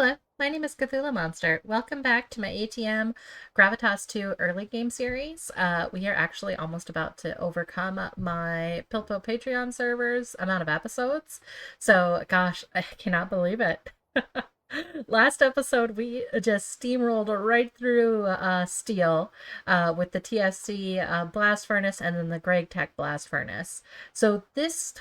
Hello, my name is Cthulhamonster. Welcome back to my ATM Gravitas 2 early game series. We are actually almost about to overcome my Pilpo Patreon server's amount of episodes. So, gosh, I cannot believe it. Last episode, we just steamrolled right through steel with the TSC blast furnace and then the Greg Tech blast furnace. So this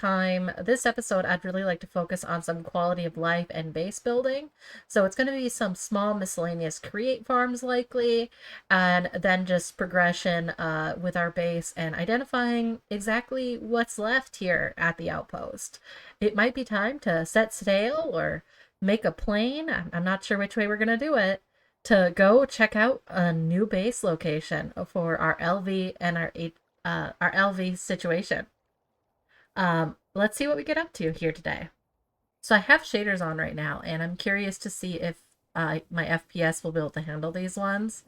episode, I'd really like to focus on some quality of life and base building. So it's going to be some small miscellaneous create farms likely, and then just progression with our base and identifying exactly what's left here at the outpost. It might be time to set sail or make a plane. I'm not sure which way we're going to do it, to go check out a new base location for our LV and our LV situation. Let's see what we get up to here today. So I have shaders on right now, and I'm curious to see if my FPS will be able to handle these ones.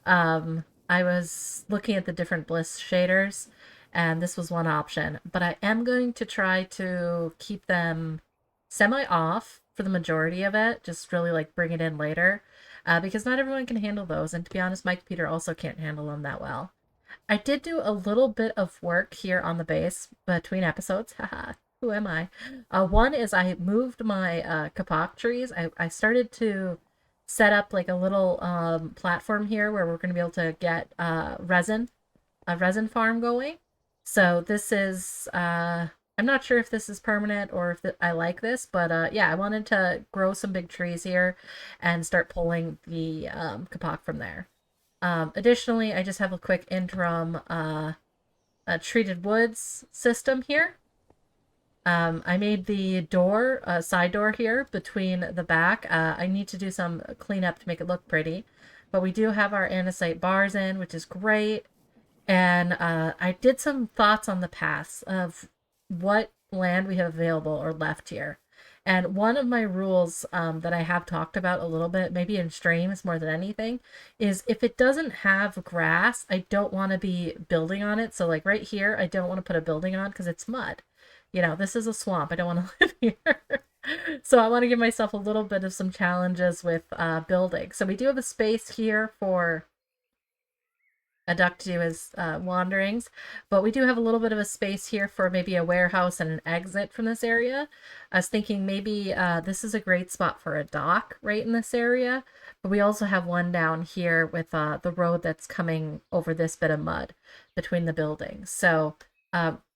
I was looking at the different bliss shaders, and this was one option, but I am going to try to keep them semi-off for the majority of it, just really like bring it in later, because not everyone can handle those, and to be honest, my computer also can't handle them that well. I did do a little bit of work here on the base between episodes. Haha, who am I? One is I moved my kapok trees. I started to set up like a little platform here where we're going to be able to get a resin farm going. So this is, I'm not sure if this is permanent or if I like this, but yeah, I wanted to grow some big trees here and start pulling the kapok from there. Additionally, I just have a quick interim treated woods system here. I made the door, side door here between the back. I need to do some cleanup to make it look pretty, but we do have our andesite bars in, which is great. And I did some thoughts on the paths of what land we have available or left here. And one of my rules that I have talked about a little bit, maybe in streams more than anything, is if it doesn't have grass, I don't want to be building on it. So like right here, I don't want to put a building on because it's mud. You know, this is a swamp. I don't want to live here. So I want to give myself a little bit of some challenges with building. So we do have a space here for a duck to do his wanderings, but we do have a little bit of a space here for maybe a warehouse and an exit from this area. I was thinking maybe this is a great spot for a dock right in this area, but we also have one down here with the road that's coming over this bit of mud between the buildings. So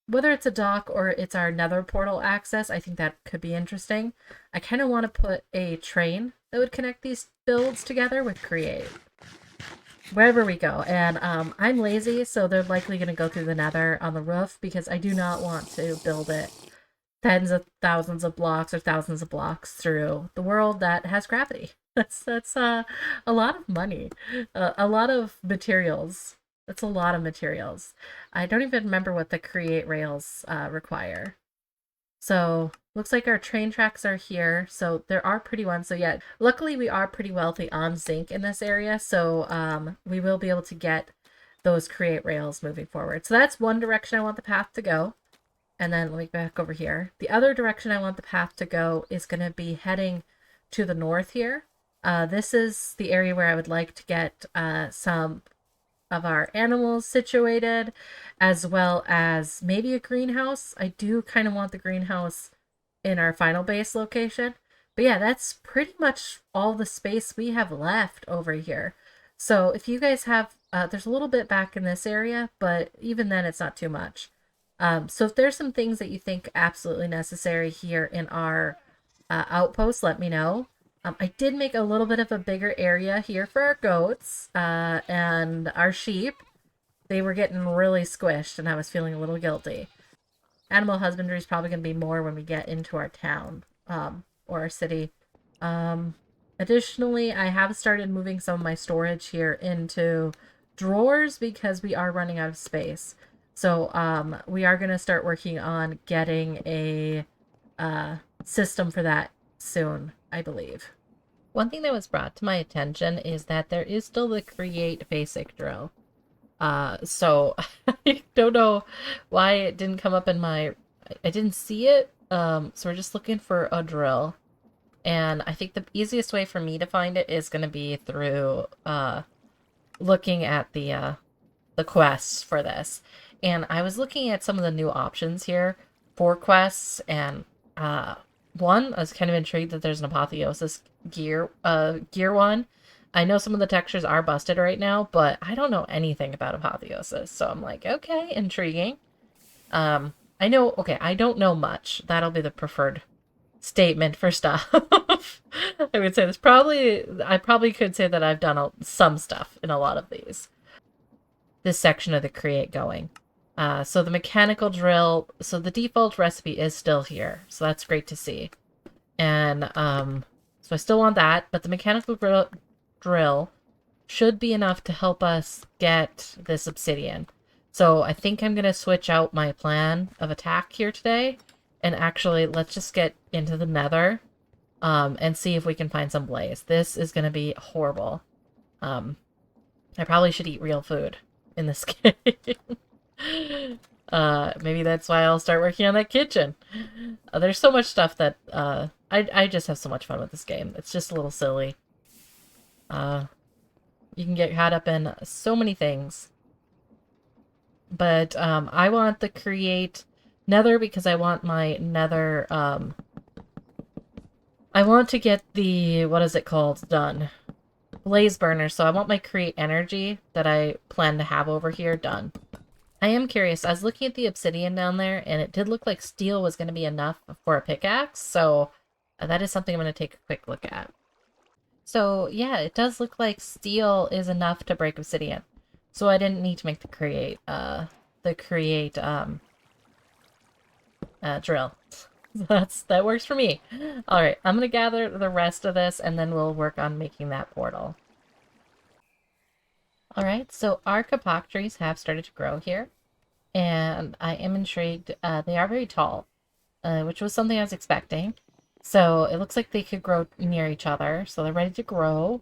whether it's a dock or it's our nether portal access, I think that could be interesting. I kind of want to put a train that would connect these builds together with create wherever we go. And I'm lazy, so they're likely going to go through the nether on the roof because I do not want to build it tens of thousands of blocks or thousands of blocks through the world that has gravity. That's a lot of money, a lot of materials. That's a lot of materials. I don't even remember what the create rails require. So looks like our train tracks are here. So there are pretty ones. So yeah, luckily we are pretty wealthy on zinc in this area. So we will be able to get those create rails moving forward. So that's one direction I want the path to go. And then let me back over here. The other direction I want the path to go is going to be heading to the north here. This is the area where I would like to get some of our animals situated, as well as maybe a greenhouse. I do kind of want the greenhouse in our final base location. But yeah, that's pretty much all the space we have left over here. So if you guys have, there's a little bit back in this area, but even then it's not too much. So if there's some things that you think absolutely necessary here in our outpost, let me know. I did make a little bit of a bigger area here for our goats and our sheep. They were getting really squished and I was feeling a little guilty. Animal husbandry is probably going to be more when we get into our town or our city. Additionally, I have started moving some of my storage here into drawers because we are running out of space. So we are going to start working on getting a system for that soon, I believe. One thing that was brought to my attention is that there is still the create basic drill. So I don't know why it didn't come up in my, I didn't see it. So we're just looking for a drill. And I think the easiest way for me to find it is going to be through looking at the quests for this. And I was looking at some of the new options here for quests, and uh, one, I was kind of intrigued that there's an apotheosis gear one. I know some of the textures are busted right now, but I don't know anything about apotheosis, so I'm like, okay, intriguing. I know, okay, I don't know much. That'll be the preferred statement for stuff. I would say I probably could say that I've done some stuff in a lot of this section of the create going. So the mechanical drill, so the default recipe is still here, so that's great to see. And so I still want that, but the mechanical drill should be enough to help us get this obsidian. So I think I'm going to switch out my plan of attack here today, and actually let's just get into the nether and see if we can find some blaze. This is going to be horrible. I probably should eat real food in this game. Maybe that's why I'll start working on that kitchen. There's so much stuff that I just have so much fun with this game. It's just a little silly. You can get caught up in so many things. But I want the create nether because I want my nether I want to get the, what is it called, done. Blaze burner, so I want my create energy that I plan to have over here done. I am curious. I was looking at the obsidian down there, and it did look like steel was going to be enough for a pickaxe, so that is something I'm going to take a quick look at. So, yeah, it does look like steel is enough to break obsidian. So I didn't need to make the create drill. That works for me. Alright, I'm gonna gather the rest of this, and then we'll work on making that portal. Alright, so our kapok trees have started to grow here, and I am intrigued. They are very tall, which was something I was expecting. So it looks like they could grow near each other, so they're ready to grow.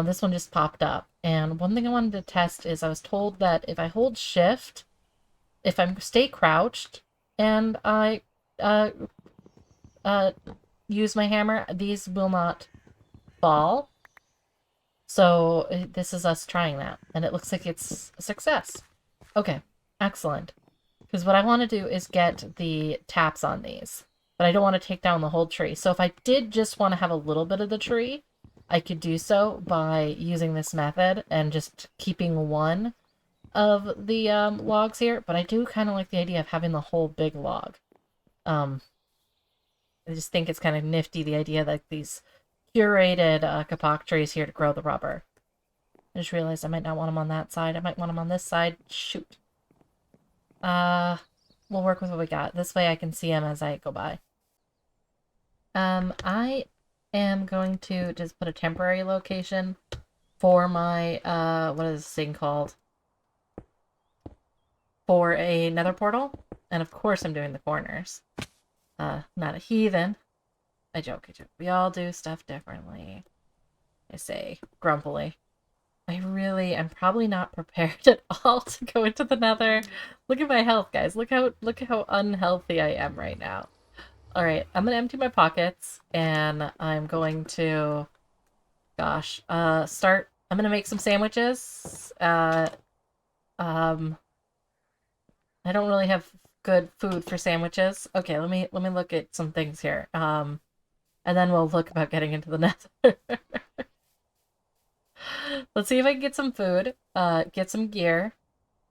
This one just popped up, and one thing I wanted to test is I was told that if I hold shift, if I stay crouched, and I use my hammer, these will not fall. So this is us trying that, and it looks like it's a success. Okay, excellent. Because what I want to do is get the taps on these, but I don't want to take down the whole tree. So if I did just want to have a little bit of the tree, I could do so by using this method and just keeping one of the logs here, but I do kind of like the idea of having the whole big log. I just think it's kind of nifty, the idea that these curated kapok trees here to grow the rubber. I just realized I might not want them on that side. I might want them on this side. Shoot. We'll work with what we got. This way I can see them as I go by. I am going to just put a temporary location for my, what is this thing called? For a nether portal. And of course I'm doing the corners. Not a heathen. I joke. We all do stuff differently. I say grumpily. I really am probably not prepared at all to go into the nether. Look at my health, guys. Look how unhealthy I am right now. Alright, I'm gonna empty my pockets, and I'm going to, gosh, I'm gonna make some sandwiches. I don't really have good food for sandwiches. Okay, let me look at some things here. And then we'll look about getting into the nether. Let's see if I can get some food, get some gear,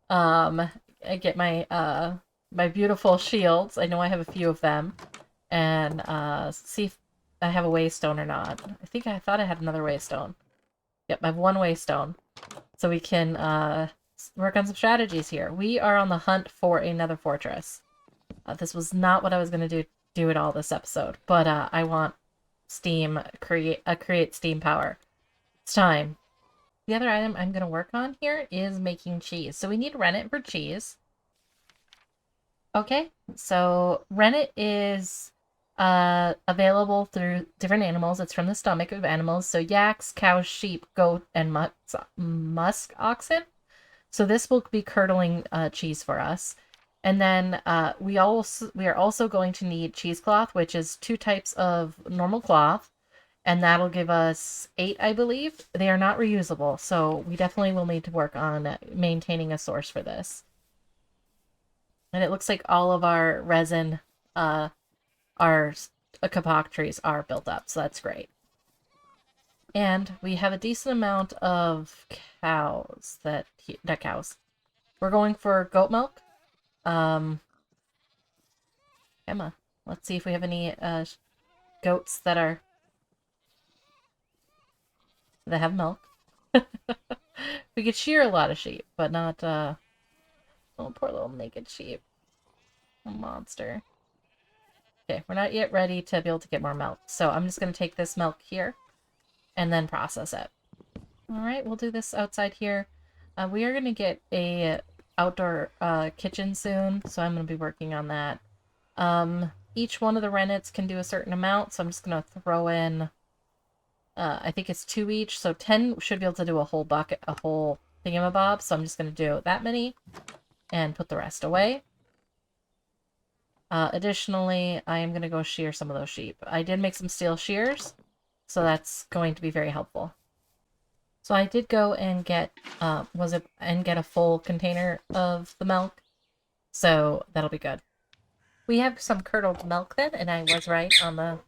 get my my beautiful shields. I know I have a few of them, and see if I have a waystone or not. I thought I had another waystone. Yep, I have one waystone, so we can work on some strategies here. We are on the hunt for another fortress. This was not what I was gonna do at all this episode, but I want create steam power. It's time. The other item I'm going to work on here is making cheese. So we need rennet for cheese. Okay, so rennet is available through different animals. It's from the stomach of animals. So yaks, cows, sheep, goat, and musk oxen. So this will be curdling cheese for us. And then we are also going to need cheesecloth, which is 2 types of normal cloth. and that'll give us 8, I believe. They are not reusable, so we definitely will need to work on maintaining a source for this. And it looks like all of our resin, our kapok trees are built up, so that's great. And we have a decent amount of cows not cows. We're going for goat milk. Emma, let's see if we have any goats that have milk. We could shear a lot of sheep, but not oh, poor little naked sheep. Monster. Okay, we're not yet ready to be able to get more milk, so I'm just going to take this milk here and then process it. All right, we'll do this outside here. We are going to get a outdoor kitchen soon, so I'm going to be working on that. Each one of the rennets can do a certain amount, so I'm just going to throw in, I think it's 2 each, so 10 should be able to do a whole bucket, a whole thingamabob, so I'm just going to do that many and put the rest away. Additionally, I am going to go shear some of those sheep. I did make some steel shears, so that's going to be very helpful. So I did go and get get a full container of the milk, so that'll be good. We have some curdled milk then, and I was right on the...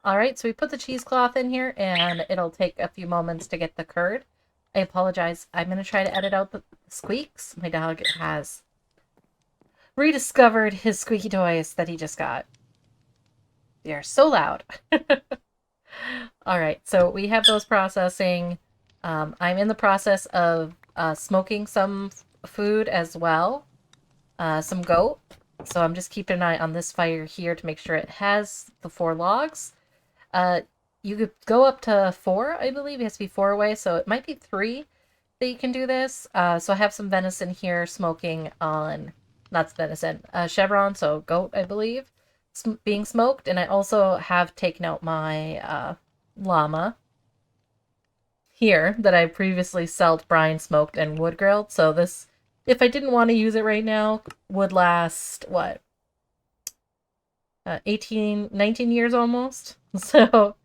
Alright, so we put the cheesecloth in here, and it'll take a few moments to get the curd. I apologize. I'm going to try to edit out the squeaks. My dog has rediscovered his squeaky toys that he just got. They are so loud. Alright, so we have those processing. I'm in the process of smoking some food as well. Some goat. So I'm just keeping an eye on this fire here to make sure it has the 4 logs. You could go up to 4, I believe. It has to be 4 away, so it might be 3 that you can do this. So I have some venison here smoking on, not venison, chevron, so goat, I believe, being smoked. And I also have taken out my llama here that I previously brine smoked and wood grilled. So this, if I didn't want to use it right now, would last, what, 19 years almost. So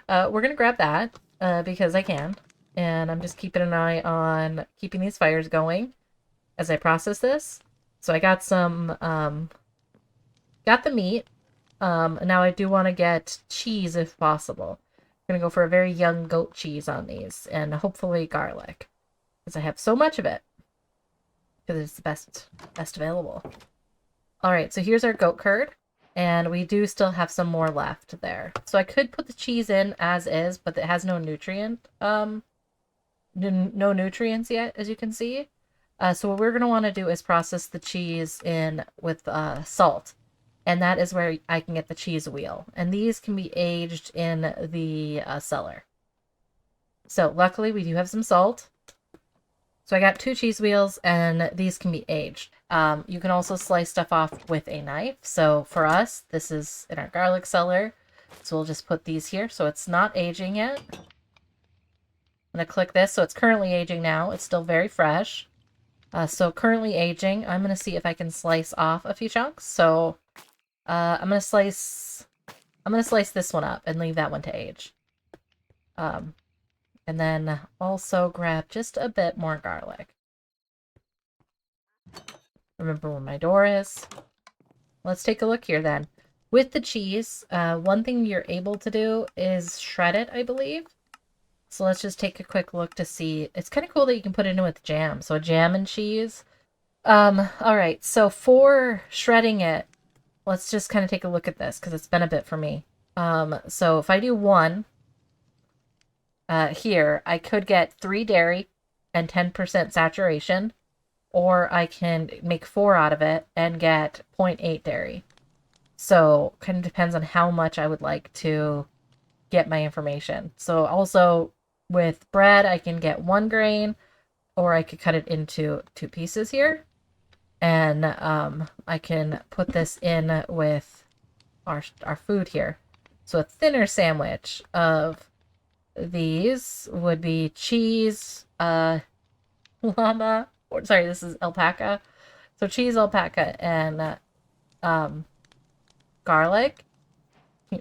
we're going to grab that because I can. And I'm just keeping an eye on keeping these fires going as I process this. So I got some, got the meat. Now I do want to get cheese if possible. I'm going to go for a very young goat cheese on these, and hopefully garlic, because I have so much of it, because it's the best available. All right, so here's our goat curd, and we do still have some more left there. So I could put the cheese in as is, but it has no no nutrients yet, as you can see. So what we're going to want to do is process the cheese in with salt. And that is where I can get the cheese wheel. And these can be aged in the cellar. So luckily we do have some salt. So I got 2 cheese wheels, and these can be aged. You can also slice stuff off with a knife. So for us, this is in our garlic cellar. So we'll just put these here. So it's not aging yet. I'm going to click this. So it's currently aging now. It's still very fresh. So currently aging. I'm going to see if I can slice off a few chunks. So I'm gonna slice this one up and leave that one to age. And then also grab just a bit more garlic. Remember where my door is. Let's take a look here then. With the cheese, one thing you're able to do is shred it, I believe. So let's just take a quick look to see. It's kind of cool that you can put it in with jam. So jam and cheese. Alright, so for shredding it, let's just kind of take a look at this, because it's been a bit for me. So if I do 1 here, I could get 3 dairy and 10% saturation, or I can make 4 out of it and get 0.8 dairy. So kind of depends on how much I would like to get my information. So also with bread, I can get 1 grain, or I could cut it into 2 pieces here. And I can put this in with our food here. So a thinner sandwich of these would be cheese, llama, or sorry, this is alpaca. So cheese, alpaca, and garlic.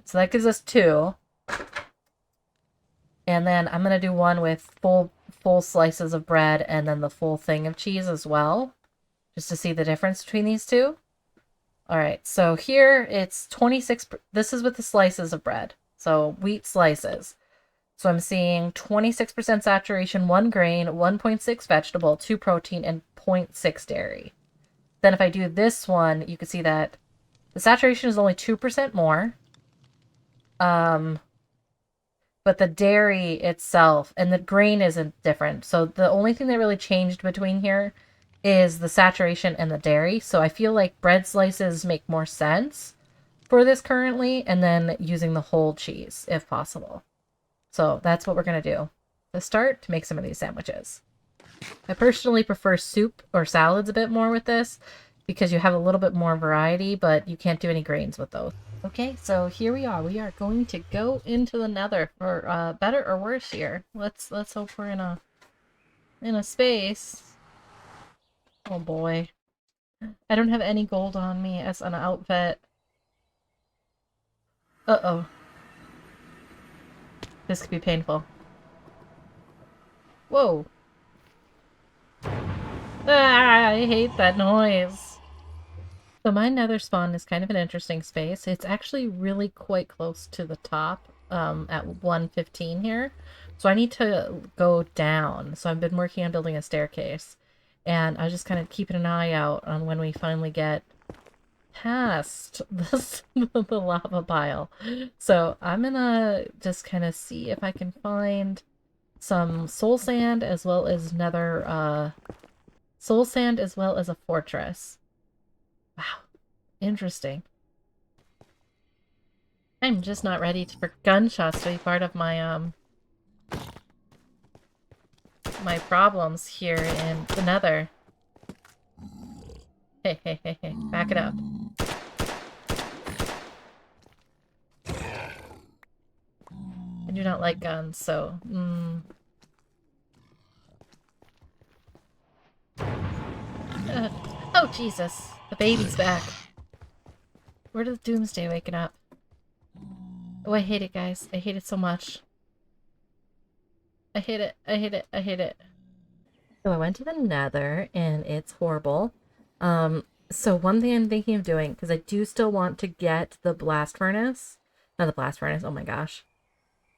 So that gives us 2. And then I'm going to do one with full slices of bread and then the full thing of cheese as well, just to see the difference between these two. All right, so here it's 26. This is with the slices of bread. So wheat slices. So I'm seeing 26% saturation, 1 grain, 1.6 vegetable, 2 protein, and 0.6 dairy. Then if I do this one, you can see that the saturation is only 2% more. But the dairy itself and the grain isn't different. So the only thing that really changed between here is the saturation and the dairy. So I feel like bread slices make more sense for this currently, and then using the whole cheese if possible. So that's what we're going to do to start to make some of these sandwiches. I personally prefer soup or salads a bit more with this because you have a little bit more variety, but you can't do any grains with those. Okay, so here we are. We are going to go into the Nether for better or worse here. Let's hope we're in a space. Oh boy. I don't have any gold on me as an outfit. Uh-oh. This could be painful. Whoa. Ah, I hate that noise. So my nether spawn is kind of an interesting space. It's actually really quite close to the top at 115 here. So I need to go down. So I've been working on building a staircase. And I was just kind of keeping an eye out on when we finally get past this, the lava pile. So I'm gonna just kind of see if I can find some soul sand as well as nether soul sand as well as a fortress. Wow, interesting. I'm just not ready for gunshots to be part of my my problems here in the Nether. Hey, hey, hey, hey, back it up. I do not like guns, so oh Jesus, the baby's back. Where does Doomsday waking up? Oh, I hate it, guys. I hate it so much. I hate it. I hate it. I hate it. So I went to the Nether, and it's horrible. So one thing I'm thinking of doing, because I do still want to get the blast furnace. Not the blast furnace, oh my gosh.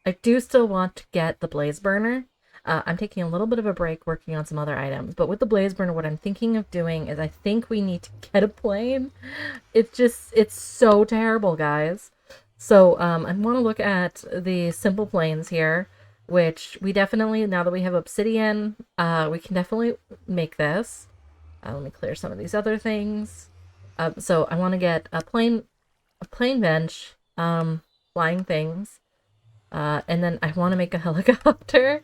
I do still want to get the blaze burner. I'm taking a little bit of a break working on some other items, but with the blaze burner, what I'm thinking of doing is I think we need to get a plane. It's so terrible, guys. So I want to look at the simple planes here, which we definitely, now that we have obsidian, we can definitely make this. Let me clear some of these other things. So I want to get a plane bench, flying things, and then I want to make a helicopter.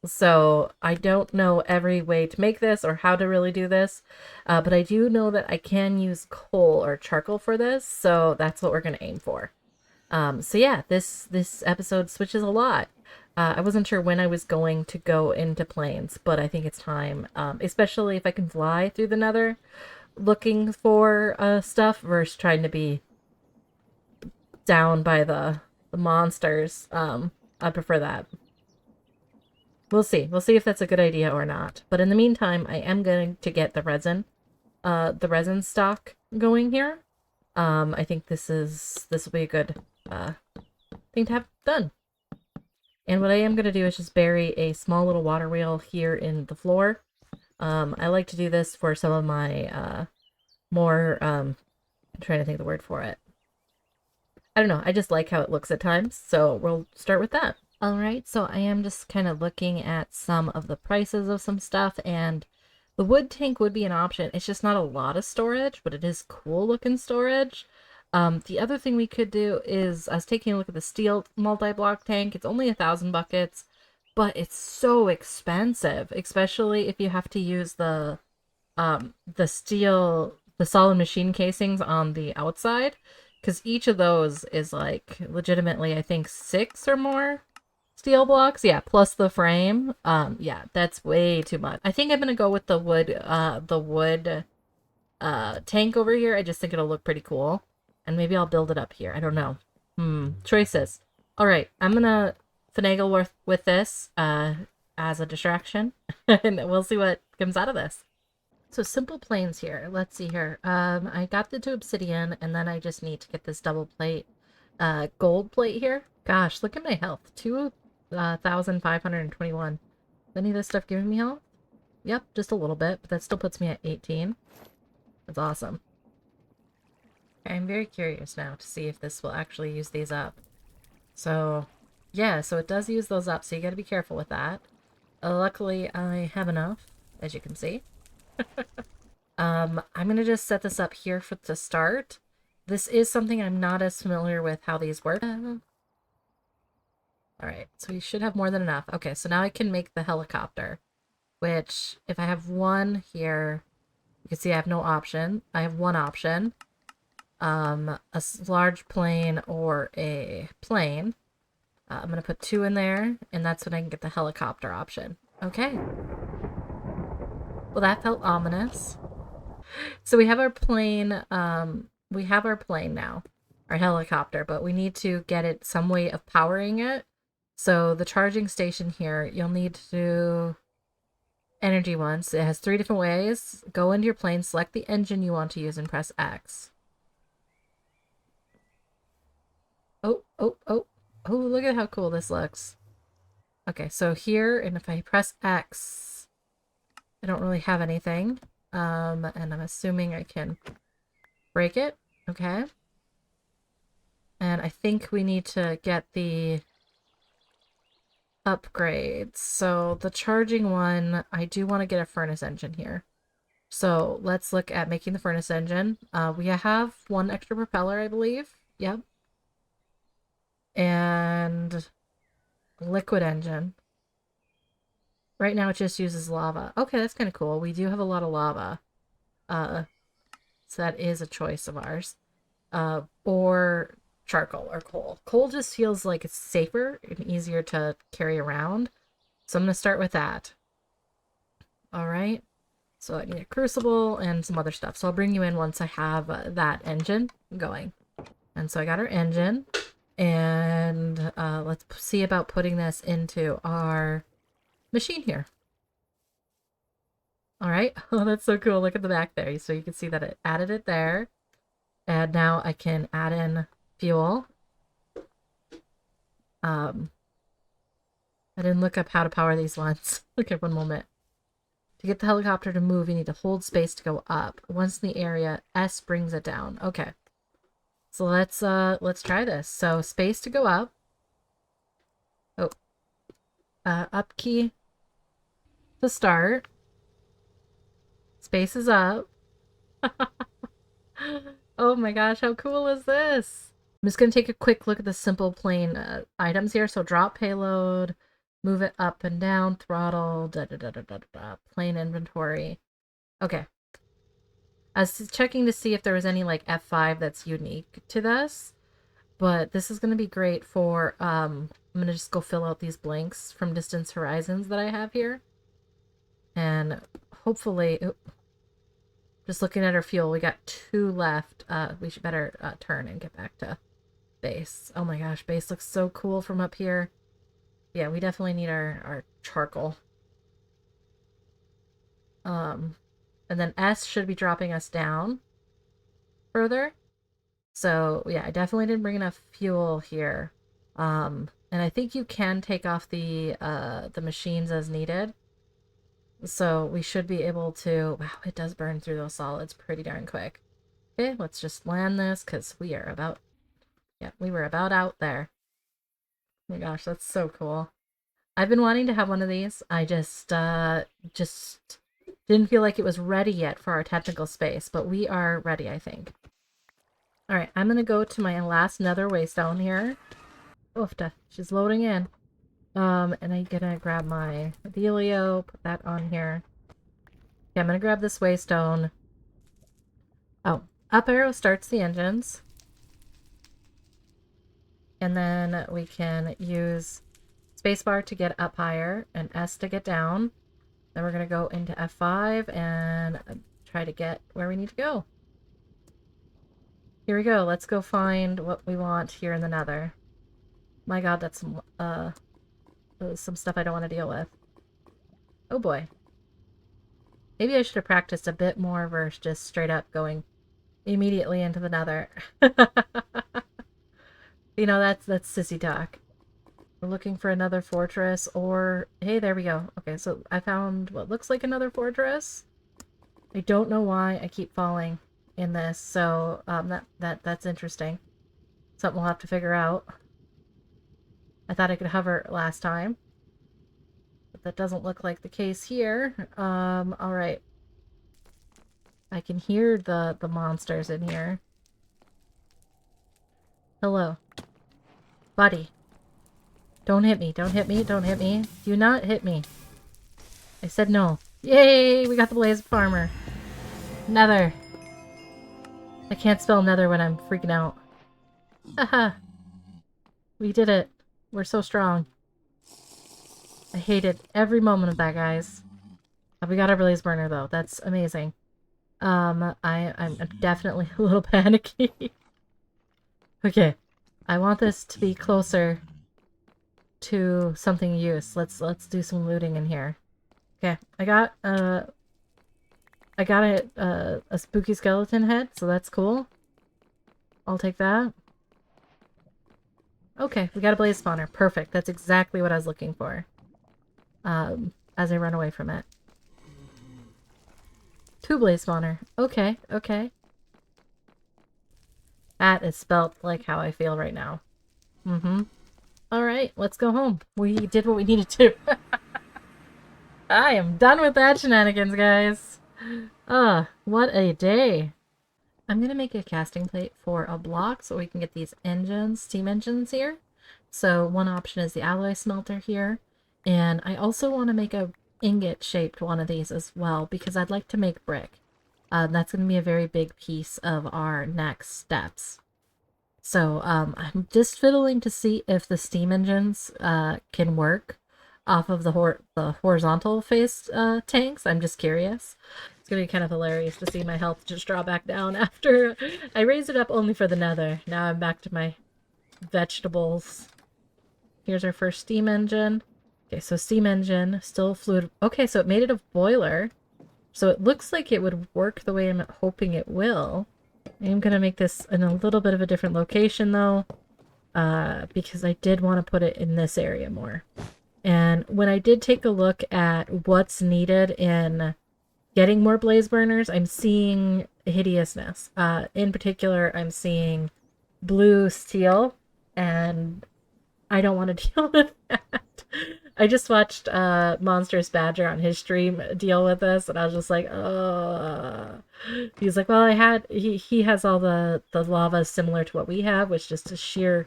So I don't know every way to make this or how to really do this, but I do know that I can use coal or charcoal for this, so that's what we're going to aim for. So yeah, this episode switches a lot. I wasn't sure when I was going to go into planes, but I think it's time, especially if I can fly through the Nether looking for stuff versus trying to be down by the monsters. I prefer that. We'll see. We'll see if that's a good idea or not. But in the meantime, I am going to get the resin stock going here. I think this will be a good thing to have done. And what I am going to do is just bury a small little water wheel here in the floor. I like to do this for some of my more, I'm trying to think of the word for it. I don't know, I just like how it looks at times, so we'll start with that. Alright, so I am just kind of looking at some of the prices of some stuff, and the wood tank would be an option. It's just not a lot of storage, but it is cool looking storage. The other thing we could do is, I was taking a look at the steel multi-block tank. It's only 1,000 buckets, but it's so expensive, especially if you have to use the solid machine casings on the outside, because each of those is like legitimately, I think, 6 or more steel blocks. Yeah, plus the frame. Yeah, that's way too much. I think I'm gonna go with the wood tank over here. I just think it'll look pretty cool. And maybe I'll build it up here. I don't know. Choices. All right, I'm gonna finagle with this as a distraction, and we'll see what comes out of this. So simple planes here. Let's see here. I got the two obsidian, and then I just need to get this double plate, gold plate here. Gosh, look at my health. 2,521. Any of this stuff giving me health? Yep, just a little bit, but that still puts me at 18. That's awesome. I'm very curious now to see if this will actually use these up. So, yeah, so it does use those up, so you gotta be careful with that. Luckily, I have enough, as you can see. I'm gonna just set this up here to start. This is something I'm not as familiar with how these work. Alright, so we should have more than enough. Okay, so now I can make the helicopter, which, if I have one here, you can see I have no option. I have one option. A large plane or a plane. I'm going to put 2 in there, and that's when I can get the helicopter option. Okay. Well, that felt ominous. So we have our plane, now, our helicopter, but we need to get it some way of powering it. So the charging station here, you'll need to do energy once. It has 3 different ways. Go into your plane, select the engine you want to use, and press X. Oh, oh, oh. Oh, look at how cool this looks. Okay, so here, and if I press X, I don't really have anything. And I'm assuming I can break it. Okay. And I think we need to get the upgrades. So the charging one, I do want to get a furnace engine here. So let's look at making the furnace engine. We have 1 extra propeller, I believe. Yep. And liquid engine. Right now it just uses lava. Okay, that's kind of cool. We do have a lot of lava. So that is a choice of ours. Or charcoal or coal. Coal just feels like it's safer and easier to carry around. So I'm going to start with that. All right. So I need a crucible and some other stuff. So I'll bring you in once I have that engine going. And so I got our engine. And let's see about putting this into our machine here. All right. Oh, that's so cool. Look at the back there. So you can see that it added it there. And now I can add in fuel. I didn't look up how to power these ones. Okay, one moment. To get the helicopter to move, you need to hold space to go up. Once in the area, S brings it down. Okay. So let's try this. So space to go up. Oh. Up key to start. Space is up. Oh my gosh, how cool is this? I'm just going to take a quick look at the simple plane items here. So drop payload, move it up and down, throttle, plane inventory. Okay. I was checking to see if there was any like F5 that's unique to this, but this is going to be great for, I'm going to just go fill out these blanks from distance horizons that I have here. And hopefully, just looking at our fuel, we got 2 left. We should better turn and get back to base. Oh my gosh, base looks so cool from up here. Yeah, we definitely need our charcoal. And then S should be dropping us down further. So yeah, I definitely didn't bring enough fuel here. And I think you can take off the machines as needed. So we should be able to, wow, it does burn through those solids pretty darn quick. Okay, let's just land this because we are about, yeah, we were about out there. Oh my gosh, that's so cool. I've been wanting to have one of these. I just didn't feel like it was ready yet for our technical space, but we are ready, I think. All right, I'm going to go to my last nether waystone here. Oofta, she's loading in. And I'm gonna grab my Delio, put that on here. Yeah, I'm gonna grab this waystone. Oh, up arrow starts the engines. And then we can use spacebar to get up higher and S to get down. Then we're gonna go into F5 and try to get where we need to go. Here we go. Let's go find what we want here in the nether. My god, that's some stuff I don't want to deal with. Oh boy. Maybe I should have practiced a bit more versus just straight up going immediately into the nether. You know, that's sissy talk. We're looking for another fortress, or... Hey, there we go. Okay, so I found what looks like another fortress. I don't know why I keep falling in this, so that's interesting. Something we'll have to figure out. I thought I could hover last time, but that doesn't look like the case here. Alright. I can hear the monsters in here. Hello. Buddy. Don't hit me, don't hit me, don't hit me. Do not hit me. I said no. Yay! We got the Blaze Farmer. Nether. I can't spell nether when I'm freaking out. Haha. We did it. We're so strong. I hated every moment of that, guys. We got our blaze burner, though. That's amazing. I'm definitely a little panicky. Okay. I want this to be closer to something use. Let's do some looting in here. Okay. I got a spooky skeleton head, so that's cool. I'll take that. Okay, we got a blaze spawner. Perfect. That's exactly what I was looking for. As I run away from it. 2 blaze spawner. Okay, okay. That is spelt like how I feel right now. Mm-hmm. Alright, let's go home. We did what we needed to. I am done with that shenanigans, guys. What a day. I'm gonna make a casting plate for a block so we can get these engines, steam engines here. So one option is the alloy smelter here. And I also want to make a ingot-shaped one of these as well, because I'd like to make brick. That's going to be a very big piece of our next steps. So I'm just fiddling to see if the steam engines can work off of the horizontal face tanks. I'm just curious. It's going to be kind of hilarious to see my health just draw back down after I raised it up only for the nether. Now I'm back to my vegetables. Here's our first steam engine. Okay, so steam engine, still fluid. Okay, so it made it a boiler. So it looks like it would work the way I'm hoping it will. I'm going to make this in a little bit of a different location, though, because I did want to put it in this area more. And when I did take a look at what's needed in getting more blaze burners, I'm seeing hideousness. In particular, I'm seeing blue steel, and I don't want to deal with that. I just watched Monsters Badger on his stream deal with this, and I was just like, oh. He's like, well, he has all the lava similar to what we have, which is just a sheer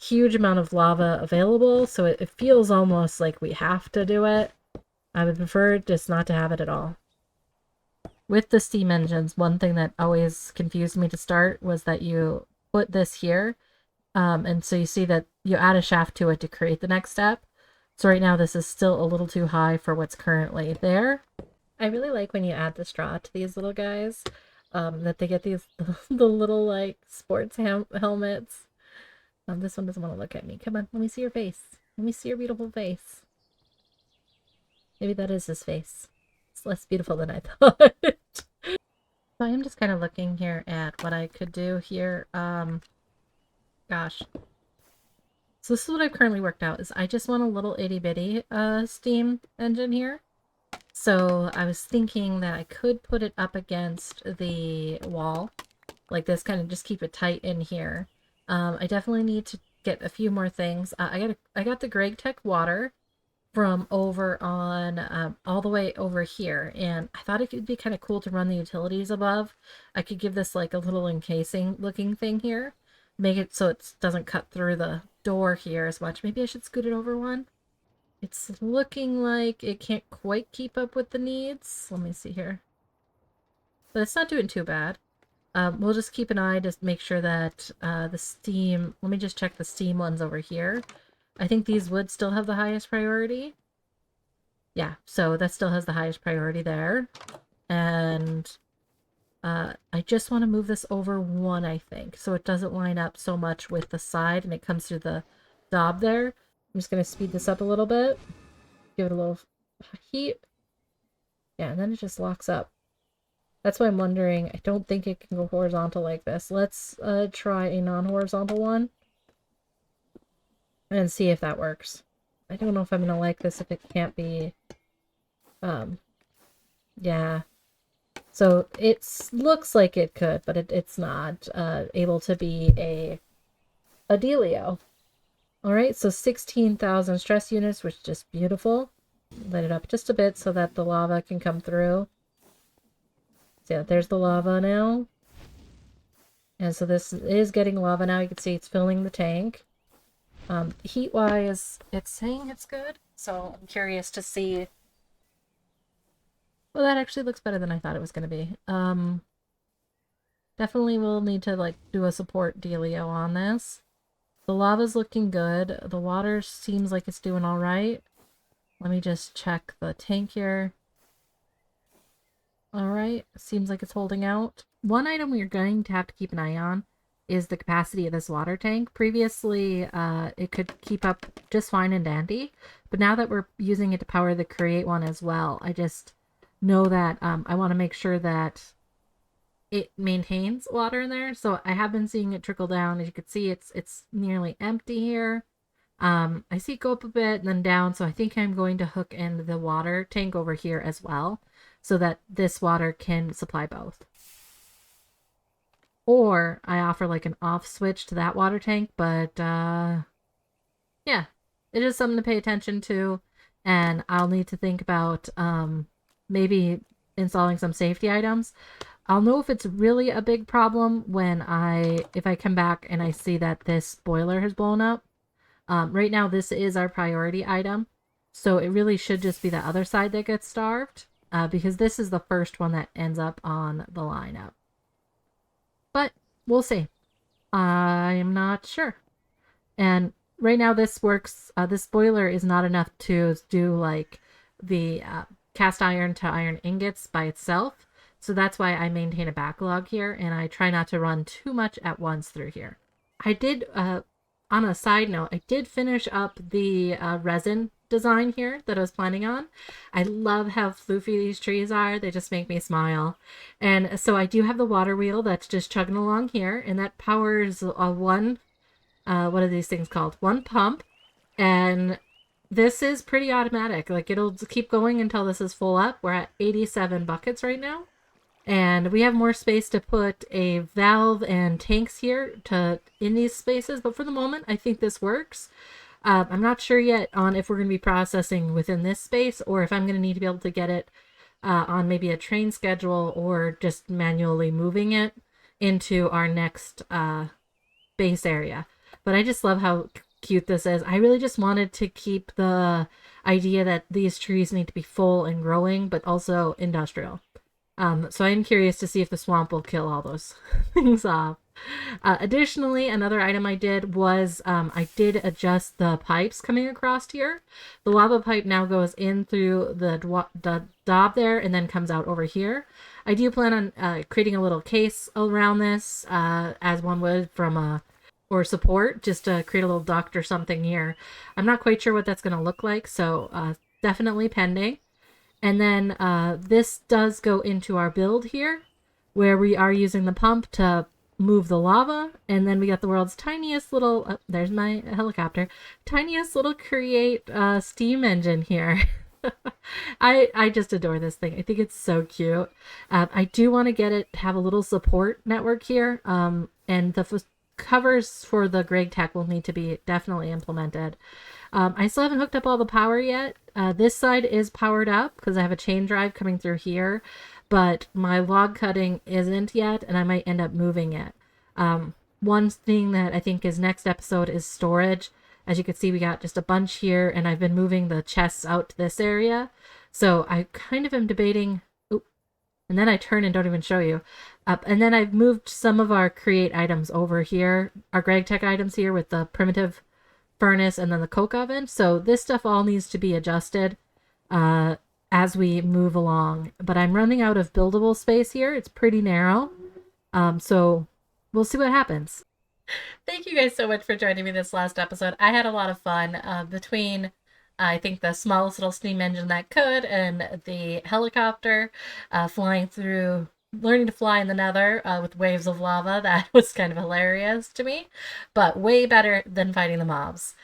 huge amount of lava available, so it feels almost like we have to do it. I would prefer just not to have it at all. With the steam engines, one thing that always confused me to start was that you put this here, and so you see that you add a shaft to it to create the next step. So right now this is still a little too high for what's currently there. I really like when you add the straw to these little guys, that they get these the little like sports helmets. This one doesn't want to look at me. Come on, let me see your face. Let me see your beautiful face. Maybe that is his face. It's less beautiful than I thought. So I am just kind of looking here at what I could do here. Gosh. So this is what I've currently worked out, is I just want a little itty-bitty steam engine here. So I was thinking that I could put it up against the wall, like this, kind of just keep it tight in here. I definitely need to get a few more things. I got the Greg Tech water from over on, all the way over here, and I thought it could be kind of cool to run the utilities above. I could give this like a little encasing looking thing here. Make it so it doesn't cut through the door here as much. Maybe I should scoot it over one. It's looking like it can't quite keep up with the needs. Let me see here. But it's not doing too bad. We'll just keep an eye to make sure that the steam... Let me just check the steam ones over here. I think these would still have the highest priority. Yeah, so that still has the highest priority there. And I just want to move this over one, I think, so it doesn't line up so much with the side and it comes through the daub there. I'm just going to speed this up a little bit. Give it a little heat. Yeah, and then it just locks up. That's why I'm wondering, I don't think it can go horizontal like this. Let's try a non-horizontal one and see if that works. I don't know if I'm going to like this if it can't be, yeah. So it looks like it could, but it's not able to be a Delio. Alright, so 16,000 stress units, which is just beautiful. Light it up just a bit so that the lava can come through. So yeah, there's the lava now. And so this is getting lava now. You can see it's filling the tank. Heat-wise, it's saying it's good. So I'm curious to see. Well, that actually looks better than I thought it was going to be. Definitely will need to like do a support dealio on this. The lava's looking good. The water seems like it's doing all right. Let me just check the tank here. All right, seems like it's holding out. One item we're going to have to keep an eye on is the capacity of this water tank. Previously, it could keep up just fine and dandy, but now that we're using it to power the Create one as well, I just know that I want to make sure that it maintains water in there. So I have been seeing it trickle down. As you can see, it's nearly empty here. I see it go up a bit and then down, so I think I'm going to hook in the water tank over here as well, so that this water can supply both. Or I offer like an off switch to that water tank, but yeah, it is something to pay attention to, and I'll need to think about maybe installing some safety items. I'll know if it's really a big problem if I come back and I see that this boiler has blown up. Right now, this is our priority item, so it really should just be the other side that gets starved, because this is the first one that ends up on the lineup. But we'll see. I am not sure. And right now, this works. This boiler is not enough to do like the cast iron to iron ingots by itself, so that's why I maintain a backlog here, and I try not to run too much at once through here. I did. On a side note, I did finish up the resin design here that I was planning on. I love how floofy these trees are. They just make me smile. And so I do have the water wheel that's just chugging along here, and that powers one, what are these things called? One pump. And this is pretty automatic. Like, it'll keep going until this is full up. We're at 87 buckets right now. And we have more space to put a valve and tanks here in these spaces. But for the moment, I think this works. I'm not sure yet on if we're going to be processing within this space or if I'm going to need to be able to get it on maybe a train schedule or just manually moving it into our next base area. But I just love how cute this is. I really just wanted to keep the idea that these trees need to be full and growing, but also industrial. So I'm curious to see if the swamp will kill all those things off. Additionally, another item I did was I did adjust the pipes coming across here. The lava pipe now goes in through the daub there and then comes out over here. I do plan on creating a little case around this, as one would from or support, just to create a little duct or something here. I'm not quite sure what that's going to look like, so definitely pending. And then this does go into our build here, where we are using the pump to move the lava. And then we got the world's tiniest little, there's my helicopter, tiniest little Create steam engine here. I just adore this thing. I think it's so cute. I do want to get it, have a little support network here. And the covers for the Greg Tech will need to be definitely implemented. I still haven't hooked up all the power yet. This side is powered up because I have a chain drive coming through here, but my log cutting isn't yet, and I might end up moving it. One thing that I think is next episode is storage. As you can see, we got just a bunch here, and I've been moving the chests out to this area. So I kind of am debating... Oop, and then I turn and don't even show you. And then I've moved some of our Create items over here, our Greg Tech items here with the primitive furnace and then the coke oven. So this stuff all needs to be adjusted as we move along. But I'm running out of buildable space here. It's pretty narrow. So we'll see what happens. Thank you guys so much for joining me this last episode. I had a lot of fun between, I think, the smallest little steam engine that could and the helicopter flying through, learning to fly in the Nether with waves of lava. That was kind of hilarious to me, but way better than fighting the mobs.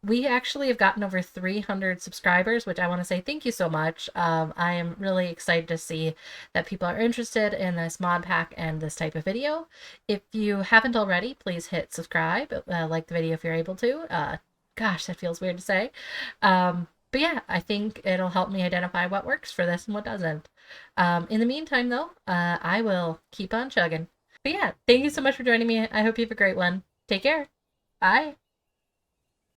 We actually have gotten over 300 subscribers, which I want to say thank you so much. I am really excited to see that people are interested in this mod pack and this type of video. If you haven't already, please hit subscribe, like the video if you're able to. Gosh, that feels weird to say. But yeah, I think it'll help me identify what works for this and what doesn't. In the meantime, though, I will keep on chugging. But yeah, thank you so much for joining me. I hope you have a great one. Take care. Bye.